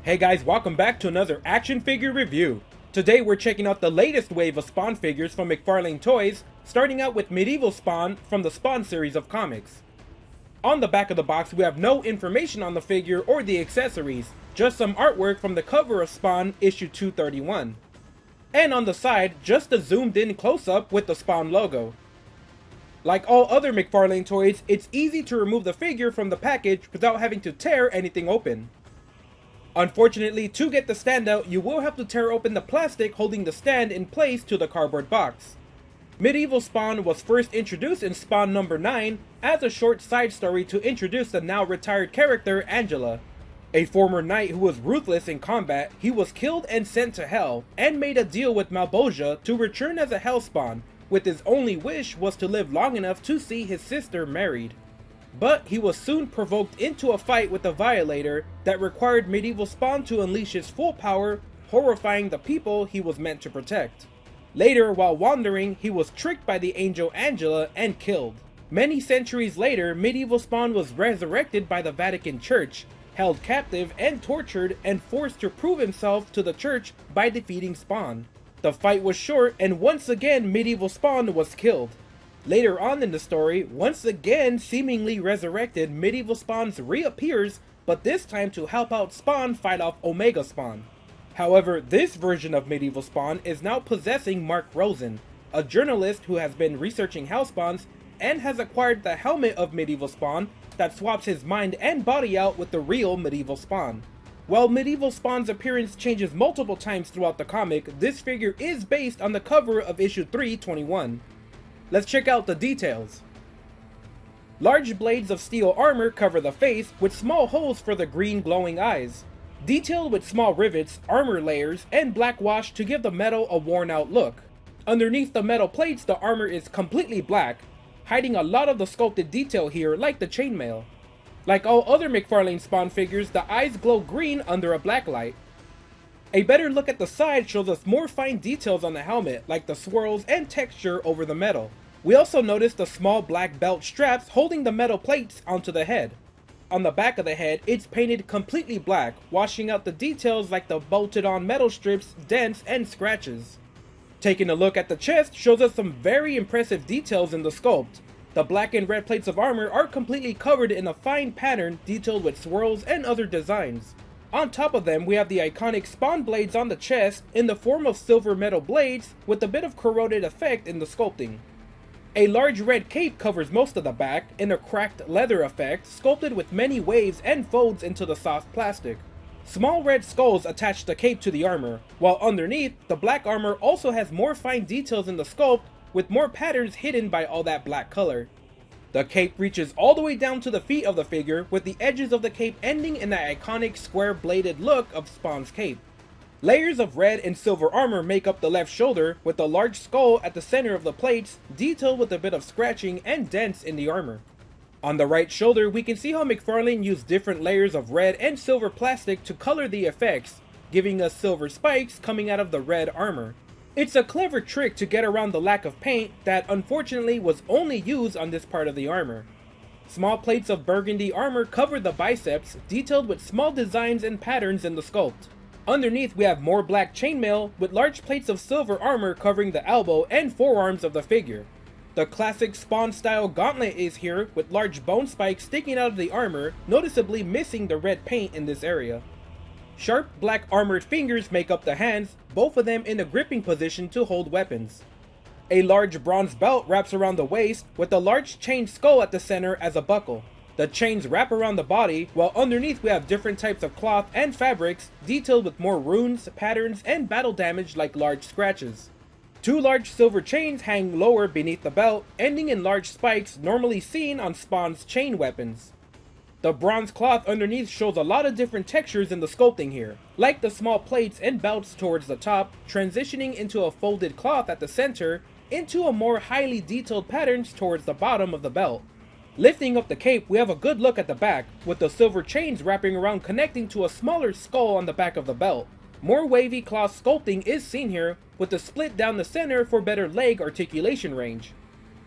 Hey guys, welcome back to another action figure review. Today we're checking out the latest wave of Spawn figures from McFarlane Toys, starting out with Medieval Spawn from the Spawn series of comics. On the back of the box we have no information on the figure or the accessories, just some artwork from the cover of Spawn issue 231. And on the side, just a zoomed in close-up with the Spawn logo. Like all other McFarlane toys, it's easy to remove the figure from the package without having to tear anything open. Unfortunately, to get the stand out, you will have to tear open the plastic holding the stand in place to the cardboard box. Medieval Spawn was first introduced in Spawn number 9 as a short side story to introduce the now retired character Angela. A former knight who was ruthless in combat, he was killed and sent to hell, and made a deal with Malboja to return as a Hellspawn, with his only wish was to live long enough to see his sister married. But he was soon provoked into a fight with the Violator that required Medieval Spawn to unleash his full power, horrifying the people he was meant to protect. Later, while wandering, he was tricked by the angel Angela and killed. Many centuries later, Medieval Spawn was resurrected by the Vatican Church, held captive and tortured and forced to prove himself to the church by defeating Spawn. The fight was short and once again Medieval Spawn was killed. Later on in the story, once again seemingly resurrected, Medieval Spawn reappears, but this time to help out Spawn fight off Omega Spawn. However, this version of Medieval Spawn is now possessing Mark Rosen, a journalist who has been researching Hellspawns and has acquired the helmet of Medieval Spawn that swaps his mind and body out with the real Medieval Spawn. While Medieval Spawn's appearance changes multiple times throughout the comic, this figure is based on the cover of issue 321. Let's check out the details. Large blades of steel armor cover the face with small holes for the green glowing eyes. Detailed with small rivets, armor layers, and black wash to give the metal a worn out look. Underneath the metal plates, the armor is completely black, hiding a lot of the sculpted detail here like the chainmail. Like all other McFarlane Spawn figures, the eyes glow green under a black light. A better look at the side shows us more fine details on the helmet, like the swirls and texture over the metal. We also notice the small black belt straps holding the metal plates onto the head. On the back of the head, it's painted completely black, washing out the details like the bolted on metal strips, dents, and scratches. Taking a look at the chest shows us some very impressive details in the sculpt. The black and red plates of armor are completely covered in a fine pattern detailed with swirls and other designs. On top of them, we have the iconic Spawn blades on the chest in the form of silver metal blades with a bit of corroded effect in the sculpting. A large red cape covers most of the back in a cracked leather effect sculpted with many waves and folds into the soft plastic. Small red skulls attach the cape to the armor, while underneath, the black armor also has more fine details in the sculpt with more patterns hidden by all that black color. The cape reaches all the way down to the feet of the figure, with the edges of the cape ending in that iconic square-bladed look of Spawn's cape. Layers of red and silver armor make up the left shoulder, with a large skull at the center of the plates, detailed with a bit of scratching and dents in the armor. On the right shoulder, we can see how McFarlane used different layers of red and silver plastic to color the effects, giving us silver spikes coming out of the red armor. It's a clever trick to get around the lack of paint that unfortunately was only used on this part of the armor. Small plates of burgundy armor cover the biceps, detailed with small designs and patterns in the sculpt. Underneath we have more black chainmail with large plates of silver armor covering the elbow and forearms of the figure. The classic Spawn style gauntlet is here with large bone spikes sticking out of the armor, noticeably missing the red paint in this area. Sharp black armored fingers make up the hands, both of them in a gripping position to hold weapons. A large bronze belt wraps around the waist with a large chain skull at the center as a buckle. The chains wrap around the body, while underneath we have different types of cloth and fabrics detailed with more runes, patterns, and battle damage like large scratches. Two large silver chains hang lower beneath the belt, ending in large spikes normally seen on Spawn's chain weapons. The bronze cloth underneath shows a lot of different textures in the sculpting here, like the small plates and belts towards the top, transitioning into a folded cloth at the center, into a more highly detailed patterns towards the bottom of the belt. Lifting up the cape, we have a good look at the back, with the silver chains wrapping around connecting to a smaller skull on the back of the belt. More wavy cloth sculpting is seen here, with the split down the center for better leg articulation range.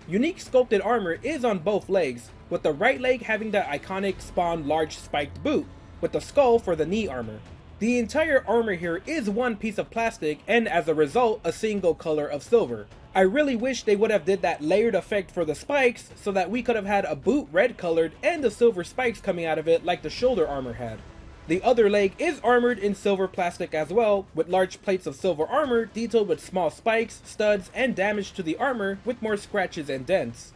Unique sculpted armor is on both legs, with the right leg having the iconic Spawn large spiked boot, with the skull for the knee armor. The entire armor here is one piece of plastic and as a result a single color of silver. I really wish they would have did that layered effect for the spikes so that we could have had a boot red colored and the silver spikes coming out of it like the shoulder armor had. The other leg is armored in silver plastic as well, with large plates of silver armor detailed with small spikes, studs, and damage to the armor with more scratches and dents.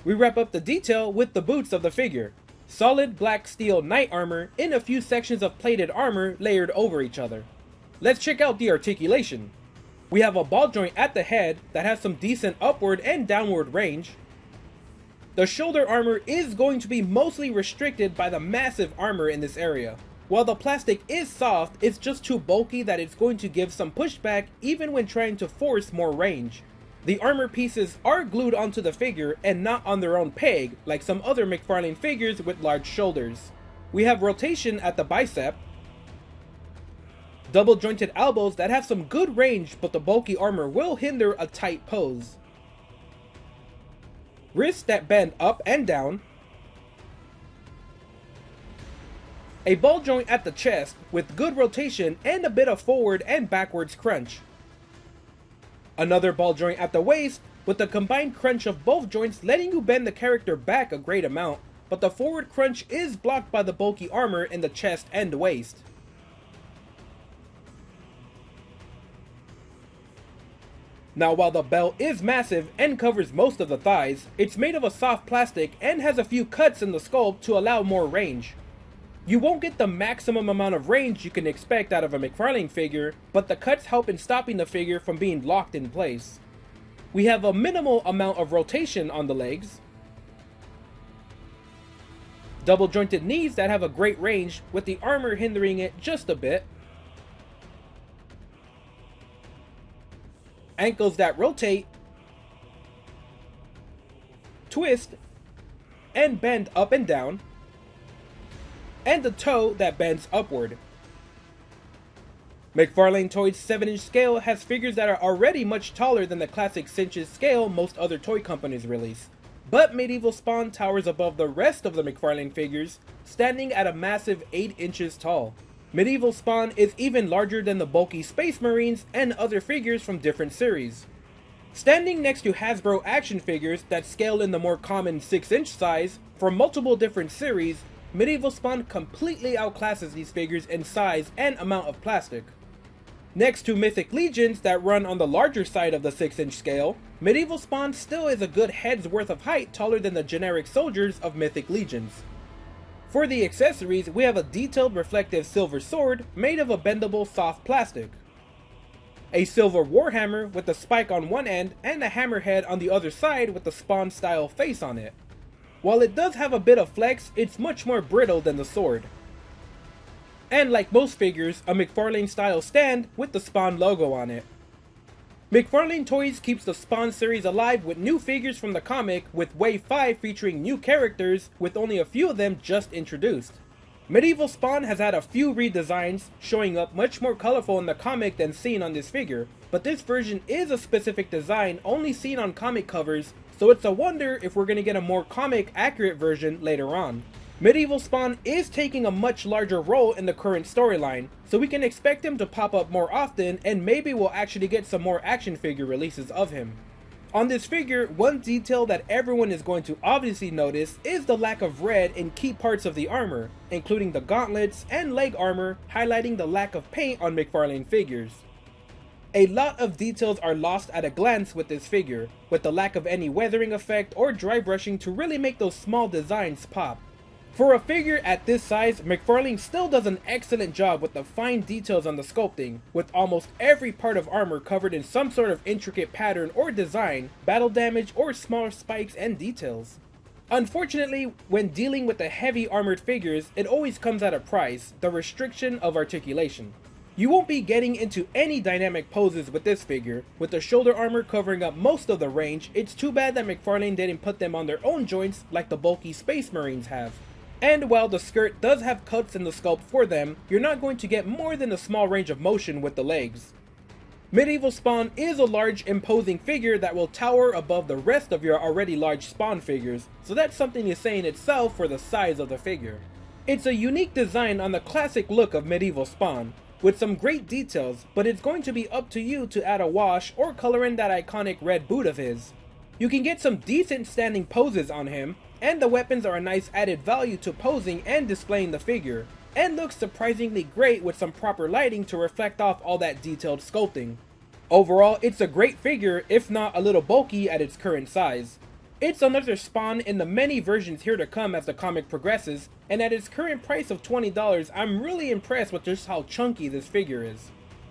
We wrap up the detail with the boots of the figure. Solid black steel knight armor in a few sections of plated armor layered over each other. Let's check out the articulation. We have a ball joint at the head that has some decent upward and downward range. The shoulder armor is going to be mostly restricted by the massive armor in this area. While the plastic is soft, it's just too bulky that it's going to give some pushback even when trying to force more range. The armor pieces are glued onto the figure and not on their own peg like some other McFarlane figures with large shoulders. We have rotation at the bicep, double jointed elbows that have some good range but the bulky armor will hinder a tight pose, wrists that bend up and down, a ball joint at the chest with good rotation and a bit of forward and backwards crunch. Another ball joint at the waist with the combined crunch of both joints letting you bend the character back a great amount, but the forward crunch is blocked by the bulky armor in the chest and waist. Now while the belt is massive and covers most of the thighs, it's made of a soft plastic and has a few cuts in the sculpt to allow more range. You won't get the maximum amount of range you can expect out of a McFarlane figure, but the cuts help in stopping the figure from being locked in place. We have a minimal amount of rotation on the legs, double jointed knees that have a great range with the armor hindering it just a bit, ankles that rotate, twist, and bend up and down, and a toe that bends upward. McFarlane Toys' 7-inch scale has figures that are already much taller than the classic 6-inch scale most other toy companies release, but Medieval Spawn towers above the rest of the McFarlane figures, standing at a massive 8 inches tall. Medieval Spawn is even larger than the bulky Space Marines and other figures from different series. Standing next to Hasbro action figures that scale in the more common 6-inch size from multiple different series, Medieval Spawn completely outclasses these figures in size and amount of plastic. Next to Mythic Legions that run on the larger side of the 6-inch scale, Medieval Spawn still is a good head's worth of height taller than the generic soldiers of Mythic Legions. For the accessories, we have a detailed reflective silver sword made of a bendable soft plastic, a silver warhammer with a spike on one end and a hammerhead on the other side with the Spawn style face on it. While it does have a bit of flex, it's much more brittle than the sword. And like most figures, a McFarlane style stand with the Spawn logo on it. McFarlane Toys keeps the Spawn series alive with new figures from the comic, with Wave 5 featuring new characters, with only a few of them just introduced. Medieval Spawn has had a few redesigns, showing up much more colorful in the comic than seen on this figure, but this version is a specific design only seen on comic covers, so it's a wonder if we're going to get a more comic accurate version later on. Medieval Spawn is taking a much larger role in the current storyline, so we can expect him to pop up more often and maybe we'll actually get some more action figure releases of him. On this figure, one detail that everyone is going to obviously notice is the lack of red in key parts of the armor, including the gauntlets and leg armor, highlighting the lack of paint on McFarlane figures. A lot of details are lost at a glance with this figure, with the lack of any weathering effect or dry brushing to really make those small designs pop. For a figure at this size, McFarlane still does an excellent job with the fine details on the sculpting, with almost every part of armor covered in some sort of intricate pattern or design, battle damage, or small spikes and details. Unfortunately, when dealing with the heavy armored figures, it always comes at a price: the restriction of articulation. You won't be getting into any dynamic poses with this figure. With the shoulder armor covering up most of the range, it's too bad that McFarlane didn't put them on their own joints like the bulky Space Marines have. And while the skirt does have cuts in the sculpt for them, you're not going to get more than a small range of motion with the legs. Medieval Spawn is a large, imposing figure that will tower above the rest of your already large Spawn figures, so that's something to say in itself for the size of the figure. It's a unique design on the classic look of medieval Spawn, with some great details, but it's going to be up to you to add a wash or color in that iconic red boot of his. You can get some decent standing poses on him, and the weapons are a nice added value to posing and displaying the figure, and looks surprisingly great with some proper lighting to reflect off all that detailed sculpting. Overall, it's a great figure, if not a little bulky at its current size. It's another Spawn in the many versions here to come as the comic progresses, and at its current price of $20, I'm really impressed with just how chunky this figure is.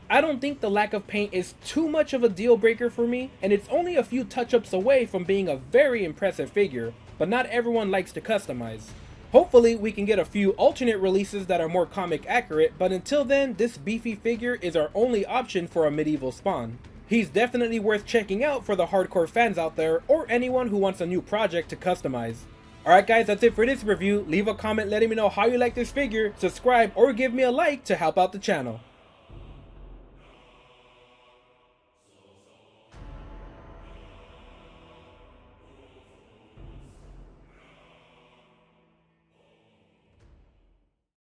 I don't think the lack of paint is too much of a deal breaker for me, and it's only a few touch-ups away from being a very impressive figure, but not everyone likes to customize. Hopefully we can get a few alternate releases that are more comic accurate, but until then, this beefy figure is our only option for a medieval Spawn. He's definitely worth checking out for the hardcore fans out there, or anyone who wants a new project to customize. Alright guys, that's it for this review. Leave a comment letting me know how you like this figure, subscribe, or give me a like to help out the channel.